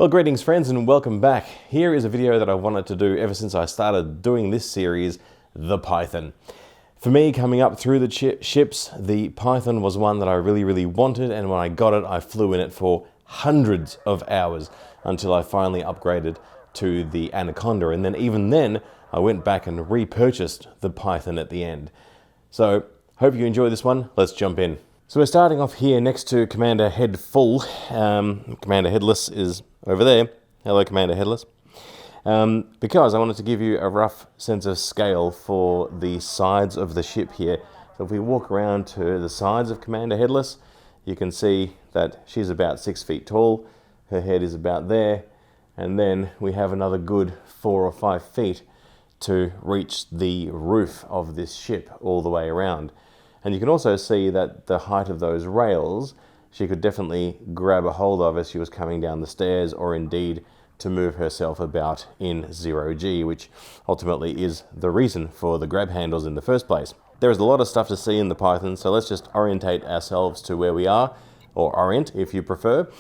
Well, greetings friends and welcome back. Here is a video that I wanted to do ever since I started doing this series, the Python. For me, coming up through the ships, the Python was one that I really wanted, and when I got it, I flew in it for hundreds of hours until I finally upgraded to the Anaconda, and then even then, I went back and repurchased the Python at the end. So, hope you enjoy this one. Let's jump in. So we're starting off here next to Commander Head Full. Commander Headless is over there. Hello, Commander Headless. Because I wanted to give you a rough sense of scale for the sides of the ship here. So if we walk around to the sides of Commander Headless, you can see that she's about 6 feet tall. Her head is about there. And then we have another good 4 or 5 feet to reach the roof of this ship all the way around. And you can also see that the height of those rails, she could definitely grab a hold of as she was coming down the stairs, or indeed to move herself about in 0G, which ultimately is the reason for the grab handles in the first place. There is a lot of stuff to see in the Python, so let's just orientate ourselves to where we are, or orient if you prefer.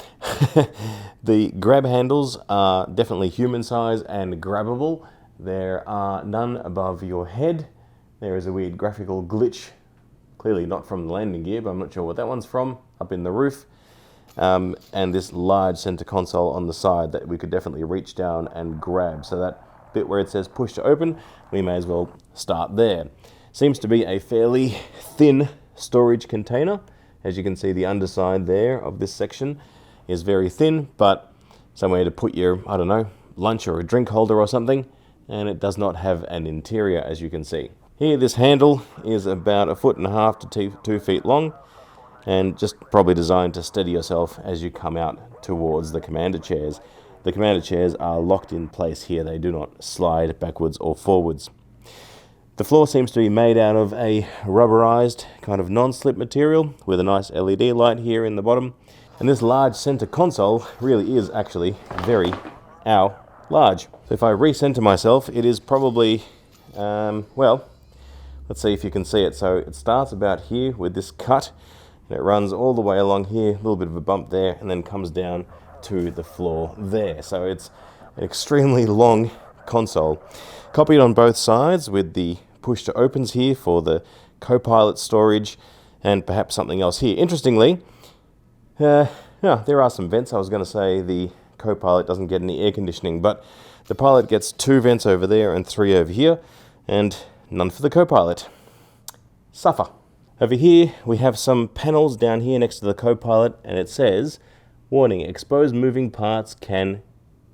The grab handles are definitely human size and grabbable. There are none above your head. There is a weird graphical glitch, clearly not from the landing gear, but I'm not sure what that one's from, up in the roof. And this large center console on the side that we could definitely reach down and grab. So that bit where it says push to open, we may as well start there. Seems to be a fairly thin storage container. As you can see, the underside there of this section is very thin, but somewhere to put your, I don't know, lunch or a drink holder or something. And it does not have an interior, as you can see. Here, this handle is about 1.5 to 2 feet long, and just probably designed to steady yourself as you come out towards the commander chairs. The commander chairs are locked in place here. They do not slide backwards or forwards. The floor seems to be made out of a rubberized kind of non-slip material with a nice LED light here in the bottom. And this large center console really is actually very, large. So if I recenter myself, it is probably, well, let's see if you can see it. So it starts about here with this cut, and it runs all the way along here, a little bit of a bump there, and then comes down to the floor there. So it's an extremely long console. Copied on both sides with the push to opens here for the co-pilot storage, and perhaps something else here. Interestingly, there are some vents. I was going to say the co-pilot doesn't get any air conditioning, but the pilot gets 2 vents over there and 3 over here, and none for the co-pilot. Suffer. Over here, we have some panels down here next to the co-pilot, and it says, warning, exposed moving parts can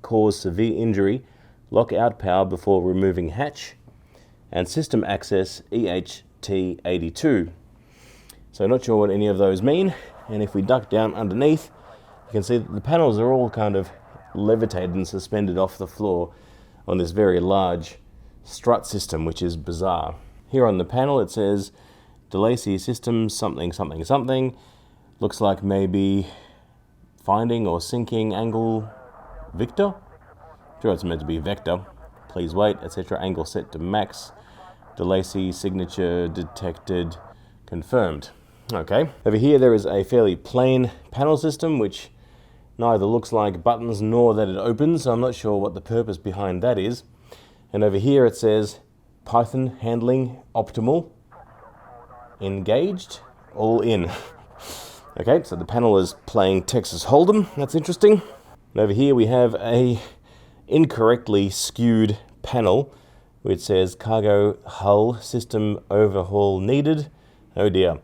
cause severe injury, lock out power before removing hatch, and system access EHT82. So not sure what any of those mean, and if we duck down underneath, you can see that the panels are all kind of levitated and suspended off the floor on this very large strut system, which is bizarre. Here on the panel it says DeLacy Systems something. Looks like maybe finding or sinking angle Victor. Sure, it's meant to be vector. Please wait, etc. Angle set to max. DeLacy signature detected. Confirmed. Okay. Over here there is a fairly plain panel system which neither looks like buttons nor that it opens, so I'm not sure what the purpose behind that is. And over here it says Python handling optimal, engaged, all in. Okay, so the panel is playing Texas Hold'em. That's interesting. And over here we have a incorrectly skewed panel which says cargo hull system overhaul needed. Oh dear.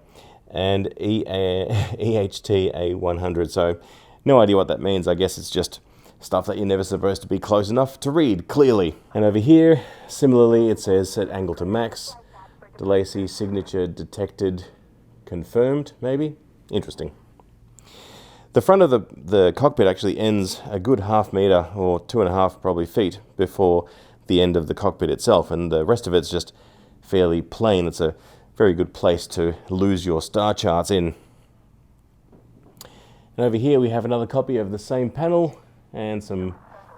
And EHTA 100. So no idea what that means. I guess it's just stuff that you're never supposed to be close enough to read clearly. And over here, similarly, it says set angle to max. DeLacy signature detected. Confirmed, maybe? Interesting. The front of the cockpit actually ends a good 0.5 meter, or 2.5 probably feet, before the end of the cockpit itself, and the rest of it's just fairly plain. It's a very good place to lose your star charts in. And over here we have another copy of the same panel and some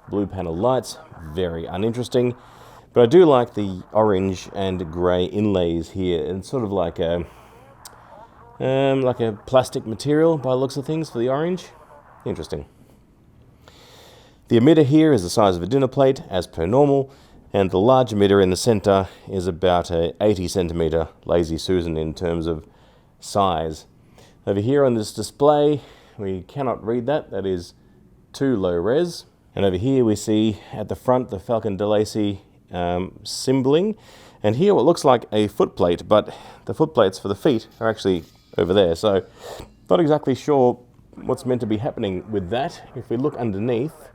blue panel lights. Very uninteresting, but I do like the orange and grey inlays here. It's sort of like a plastic material by the looks of things for the orange. Interesting. The emitter here is the size of a dinner plate, as per normal, and the large emitter in the center is about a 80 centimeter Lazy Susan in terms of size. Over here on this display, we cannot read that. That is too low res. And over here we see at the front the Falcon de Lacy symboling. And here what looks like a footplate, but the footplates for the feet are actually over there. So not exactly sure what's meant to be happening with that. If we look underneath,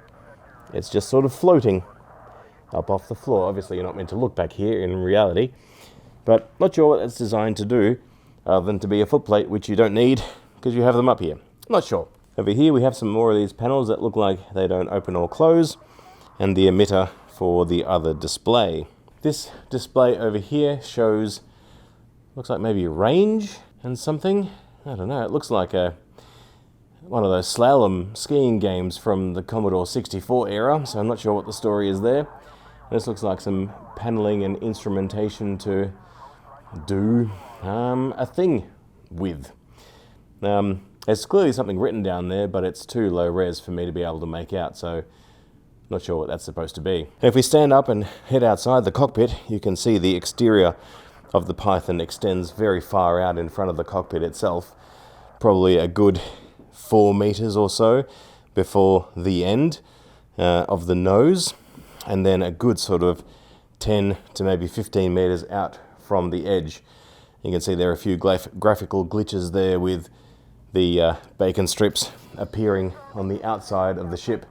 it's just sort of floating up off the floor. Obviously you're not meant to look back here in reality, but not sure what that's designed to do other than to be a footplate, which you don't need because you have them up here. Not sure. Over here we have some more of these panels that look like they don't open or close, and the emitter for the other display. This display over here shows, looks like maybe range and something. I don't know, it looks like one of those slalom skiing games from the Commodore 64 era, so I'm not sure what the story is there. This looks like some paneling and instrumentation to do a thing with. There's clearly something written down there, but it's too low res for me to be able to make out, so not sure what that's supposed to be. If we stand up and head outside the cockpit, you can see the exterior of the Python extends very far out in front of the cockpit itself, probably a good 4 meters or so before the end of the nose, and then a good sort of 10 to maybe 15 meters out from the edge. You can see there are a few graphical glitches there with the bacon strips appearing on the outside of the ship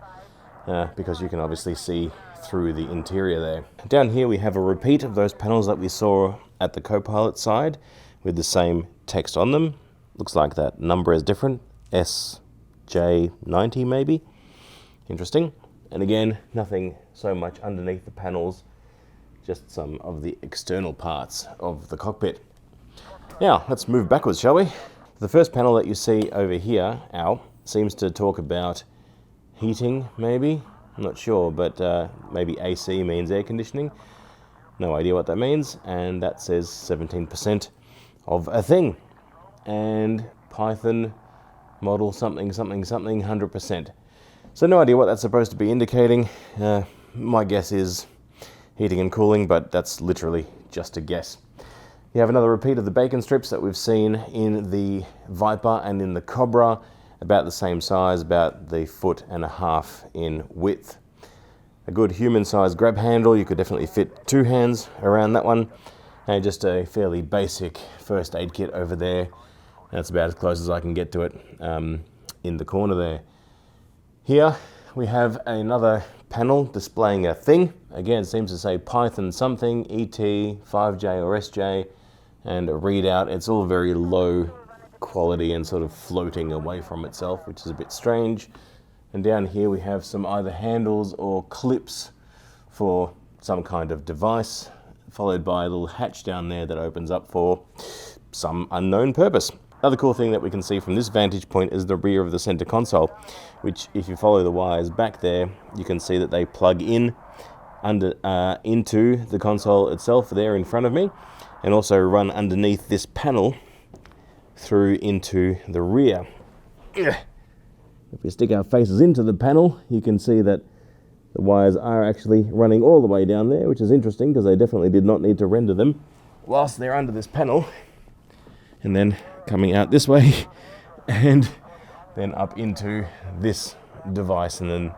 because you can obviously see through the interior there. Down here we have a repeat of those panels that we saw at the co-pilot side with the same text on them. Looks like that number is different, SJ90 maybe. Interesting. And again, nothing so much underneath the panels, just some of the external parts of the cockpit. Now, let's move backwards, shall we? The first panel that you see over here, seems to talk about heating, maybe? I'm not sure, but maybe AC means air conditioning. No idea what that means. And that says 17% of a thing. And Python model something, something, something, 100%. So no idea what that's supposed to be indicating. My guess is heating and cooling, but that's literally just a guess. You have another repeat of the bacon strips that we've seen in the Viper and in the Cobra, about the same size, about the 1.5 feet in width. A good human-sized grab handle, you could definitely fit 2 hands around that one, and just a fairly basic first aid kit over there. That's about as close as I can get to it in the corner there. Here we have another panel displaying a thing. Again, it seems to say Python something, ET, 5J or SJ, and a readout. It's all very low quality and sort of floating away from itself, which is a bit strange. And down here we have some either handles or clips for some kind of device, followed by a little hatch down there that opens up for some unknown purpose. Another cool thing that we can see from this vantage point is the rear of the center console, which if you follow the wires back there, you can see that they plug in into the console itself there in front of me, and also run underneath this panel through into the rear. If we stick our faces into the panel, you can see that the wires are actually running all the way down there, which is interesting because they definitely did not need to render them whilst they're under this panel. And then coming out this way and then up into this device, and then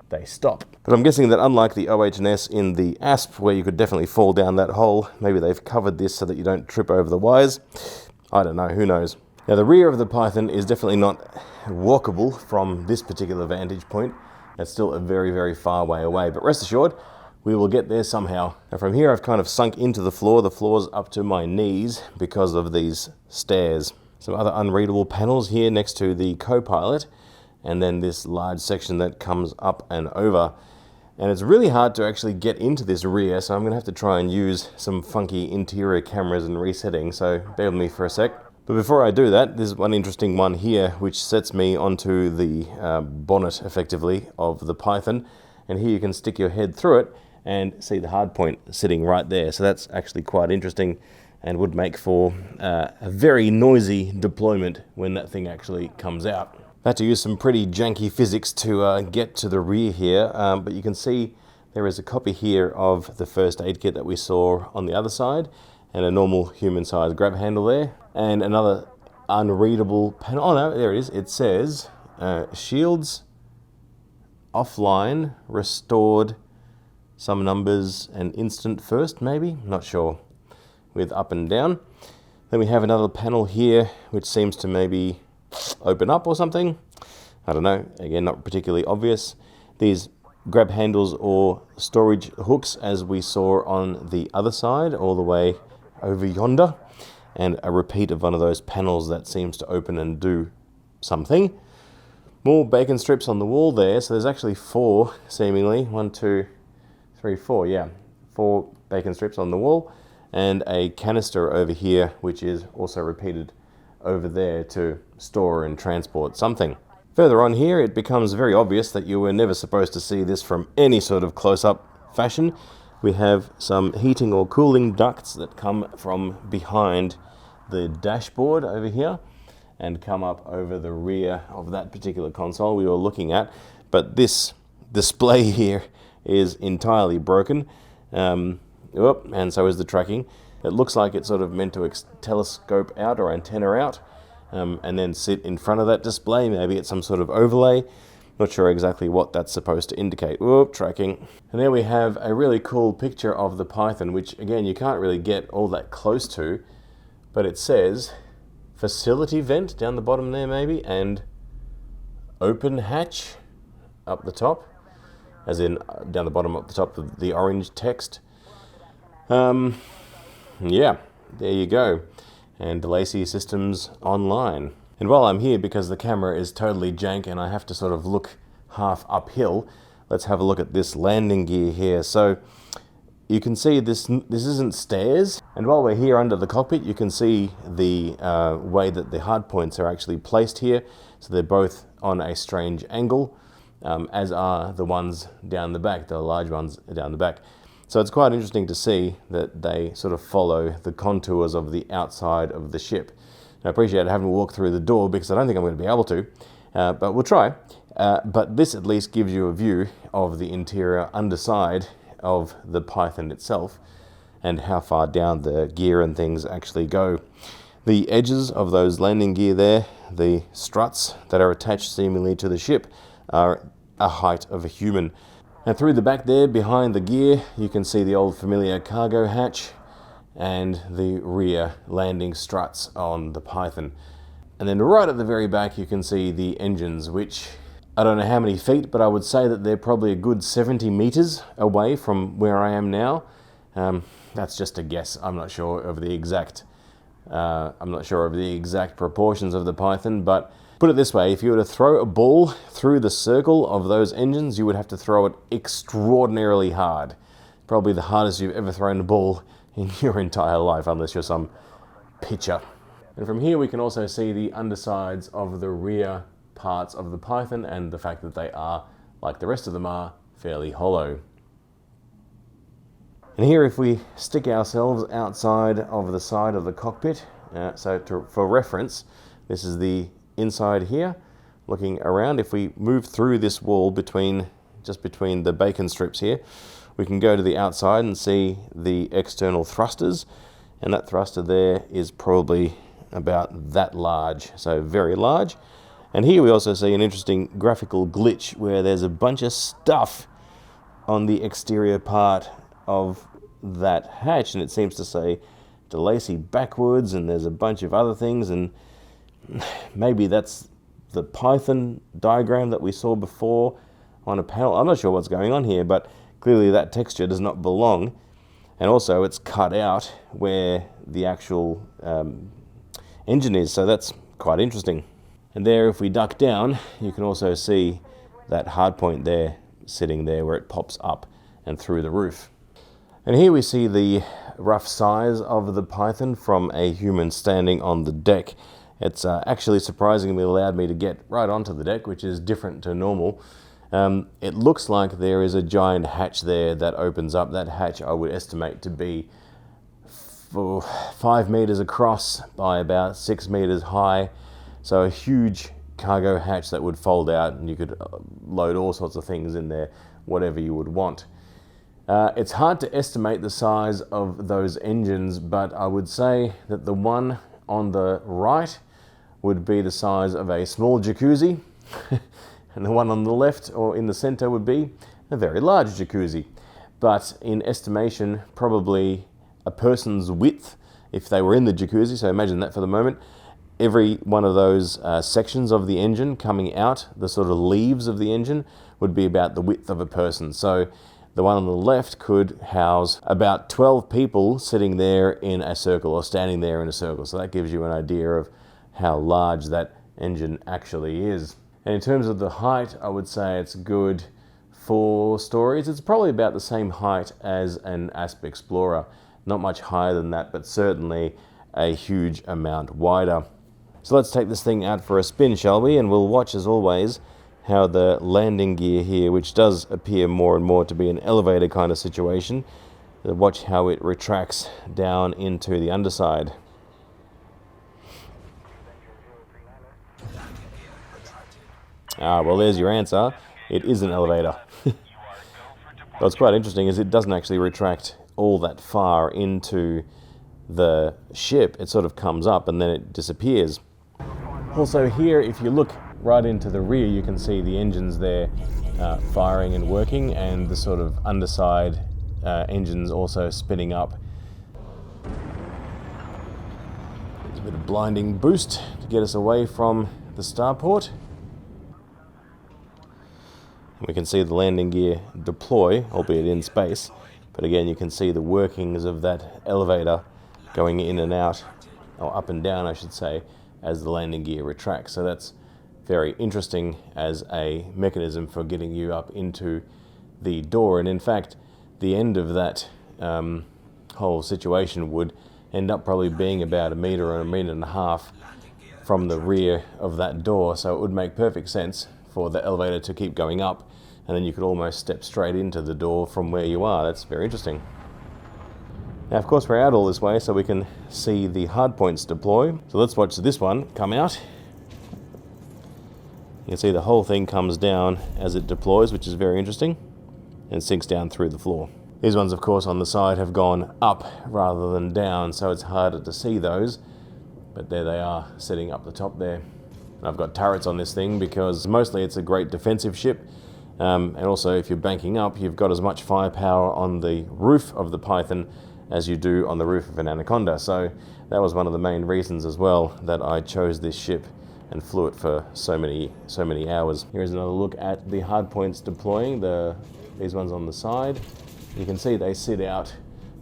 they stop. But I'm guessing that unlike the OH&S in the ASP, where you could definitely fall down that hole, maybe they've covered this so that you don't trip over the wires. I don't know, who knows. Now the rear of the Python is definitely not walkable from this particular vantage point. It's still a very, very far way away, but rest assured, we will get there somehow. Now from here I've kind of sunk into the floor. The floor's up to my knees because of these stairs. Some other unreadable panels here next to the co-pilot, and then this large section that comes up and over. And it's really hard to actually get into this rear, so I'm going to have to try and use some funky interior cameras and resetting, so bear with me for a sec. But before I do that, there's one interesting one here which sets me onto the bonnet, effectively, of the Python. And here you can stick your head through it and see the hard point sitting right there. So that's actually quite interesting and would make for a very noisy deployment when that thing actually comes out. I had to use some pretty janky physics to get to the rear here, but you can see there is a copy here of the first aid kit that we saw on the other side, and a normal human-sized grab handle there, and another unreadable panel. Oh no, there it is. It says shields offline, restored, some numbers, and instant first, maybe? Not sure. With up and down. Then we have another panel here, which seems to maybe open up or something. I don't know. Again, not particularly obvious. These grab handles or storage hooks, as we saw on the other side, all the way over yonder. And a repeat of one of those panels that seems to open and do something. More bacon strips on the wall there. So there's actually 4, seemingly. 1, 2, 3, 4. Yeah, 4 bacon strips on the wall. And a canister over here, which is also repeated over there to store and transport something. Further on here, it becomes very obvious that you were never supposed to see this from any sort of close-up fashion. We have some heating or cooling ducts that come from behind the dashboard over here and come up over the rear of that particular console we were looking at. But this display here is entirely broken. And so is the tracking. It looks like it's sort of meant to telescope out or antenna out and then sit in front of that display. Maybe it's some sort of overlay. Not sure exactly what that's supposed to indicate. Whoop, tracking. And there we have a really cool picture of the Python, which again, you can't really get all that close to, but it says facility vent down the bottom there maybe, and open hatch up the top, as in down the bottom up the top of the orange text. Yeah, there you go. And DeLacy Systems Online. And while I'm here, because the camera is totally jank and I have to sort of look half uphill, let's have a look at this landing gear here. So you can see this isn't stairs. And while we're here under the cockpit, you can see the way that the hard points are actually placed here. So they're both on a strange angle, as are the ones down the back, the large ones down the back. So it's quite interesting to see that they sort of follow the contours of the outside of the ship. I appreciate having to walk through the door because I don't think I'm going to be able to, but we'll try. But this at least gives you a view of the interior underside of the Python itself and how far down the gear and things actually go. The edges of those landing gear there, the struts that are attached seemingly to the ship, are a height of a human. And through the back there, behind the gear, you can see the old familiar cargo hatch and the rear landing struts on the Python. And then right at the very back, you can see the engines, which I don't know how many feet, but I would say that they're probably a good 70 meters away from where I am now. That's just a guess. I'm not sure of the exact proportions of the Python, but put it this way, if you were to throw a ball through the circle of those engines, you would have to throw it extraordinarily hard. Probably the hardest you've ever thrown a ball in your entire life, unless you're some pitcher. And from here we can also see the undersides of the rear parts of the Python and the fact that they are, like the rest of them are, fairly hollow. And here, if we stick ourselves outside of the side of the cockpit, for reference, this is the inside here, looking around. If we move through this wall just between the bacon strips here, we can go to the outside and see the external thrusters, and that thruster there is probably about that large, so very large. And here we also see an interesting graphical glitch where there's a bunch of stuff on the exterior part of that hatch, and it seems to say DeLacy backwards, and there's a bunch of other things, and maybe that's the Python diagram that we saw before on a panel. I'm not sure what's going on here, but clearly that texture does not belong. And also it's cut out where the actual engine is, so that's quite interesting. And there, if we duck down, you can also see that hard point there, sitting there where it pops up and through the roof. And here we see the rough size of the Python from a human standing on the deck. It's actually surprisingly allowed me to get right onto the deck, which is different to normal. It looks like there is a giant hatch there that opens up. That hatch I would estimate to be 5 meters across by about 6 meters high. So a huge cargo hatch that would fold out, and you could load all sorts of things in there, whatever you would want. It's hard to estimate the size of those engines, but I would say that the one on the right would be the size of a small jacuzzi, and the one on the left or in the center would be a very large jacuzzi. But in estimation, probably a person's width if they were in the jacuzzi, so imagine that for the moment. Every one of those sections of the engine coming out, the sort of leaves of the engine, would be about the width of a person. So the one on the left could house about 12 people sitting there in a circle or standing there in a circle. So that gives you an idea of how large that engine actually is. And in terms of the height, I would say it's good 4 stories. It's probably about the same height as an Asp Explorer. Not much higher than that, but certainly a huge amount wider. So let's take this thing out for a spin, shall we? And we'll watch, as always, how the landing gear here, which does appear more and more to be an elevator kind of situation, watch how it retracts down into the underside. Well, there's your answer. It is an elevator. What's quite interesting is it doesn't actually retract all that far into the ship. It sort of comes up and then it disappears. Also here, if you look right into the rear, you can see the engines there firing and working, and the sort of underside engines also spinning up. There's a bit of blinding boost to get us away from the starport. We can see the landing gear deploy, albeit in space, but again you can see the workings of that elevator going in and out, or up and down I should say, as the landing gear retracts. So that's very interesting as a mechanism for getting you up into the door. And in fact, the end of that whole situation would end up probably being about 1 meter or 1.5 meters from the rear of that door. So it would make perfect sense for the elevator to keep going up, and then you could almost step straight into the door from where you are. That's very interesting. Now, of course, we're out all this way so we can see the hardpoints deploy. So let's watch this one come out. You can see the whole thing comes down as it deploys, which is very interesting, and sinks down through the floor. These ones, of course, on the side have gone up rather than down, so it's harder to see those, but there they are, sitting up the top there. And I've got turrets on this thing because mostly it's a great defensive ship, and also if you're banking up, you've got as much firepower on the roof of the Python as you do on the roof of an Anaconda. So that was one of the main reasons as well that I chose this ship and flew it for so many hours. Here's another look at the hardpoints deploying, these ones on the side. You can see they sit out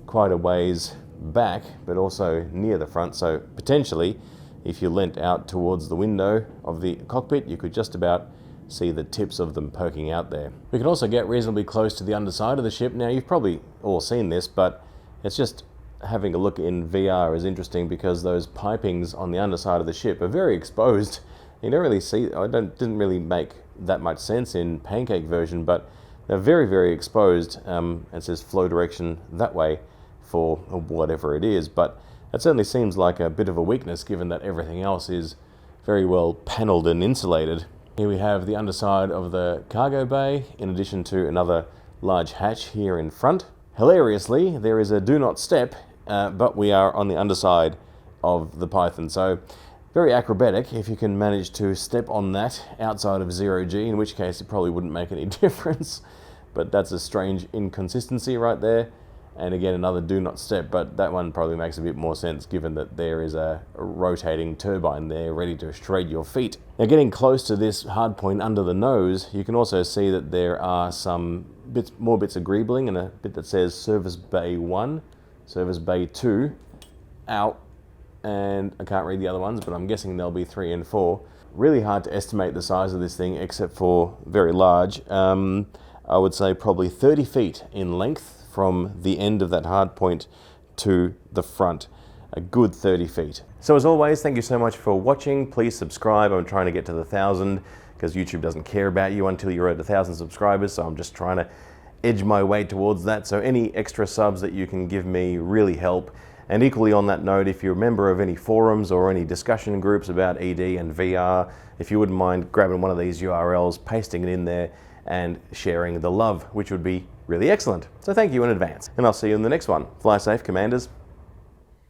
quite a ways back, but also near the front. So potentially, if you leant out towards the window of the cockpit, you could just about see the tips of them poking out there. We can also get reasonably close to the underside of the ship. Now, you've probably all seen this, but it's just having a look in VR is interesting because those pipings on the underside of the ship are very exposed. You don't really see, didn't really make that much sense in pancake version, but they're very, very exposed. It says flow direction that way for whatever it is, but it certainly seems like a bit of a weakness given that everything else is very well panelled and insulated. Here we have the underside of the cargo bay, in addition to another large hatch here in front. Hilariously, there is a do not step, but we are on the underside of the Python. So very acrobatic if you can manage to step on that outside of 0G, in which case it probably wouldn't make any difference. But that's a strange inconsistency right there. And again, another do not step, but that one probably makes a bit more sense given that there is a rotating turbine there ready to straight your feet. Now, getting close to this hardpoint under the nose, you can also see that there are some more bits of greebling and a bit that says Service Bay 1, Service Bay 2, out, and I can't read the other ones, but I'm guessing there'll be 3 and 4. Really hard to estimate the size of this thing, except for very large. I would say probably 30 feet in length from the end of that hard point to the front, a good 30 feet. So as always, thank you so much for watching. Please subscribe. I'm trying to get to the 1,000 because YouTube doesn't care about you until you're at 1,000 subscribers. So I'm just trying to edge my way towards that. So any extra subs that you can give me really help. And equally on that note, if you're a member of any forums or any discussion groups about ED and VR, if you wouldn't mind grabbing one of these URLs, pasting it in there, and sharing the love, which would be really excellent. So thank you in advance. And I'll see you in the next one. Fly safe, Commanders.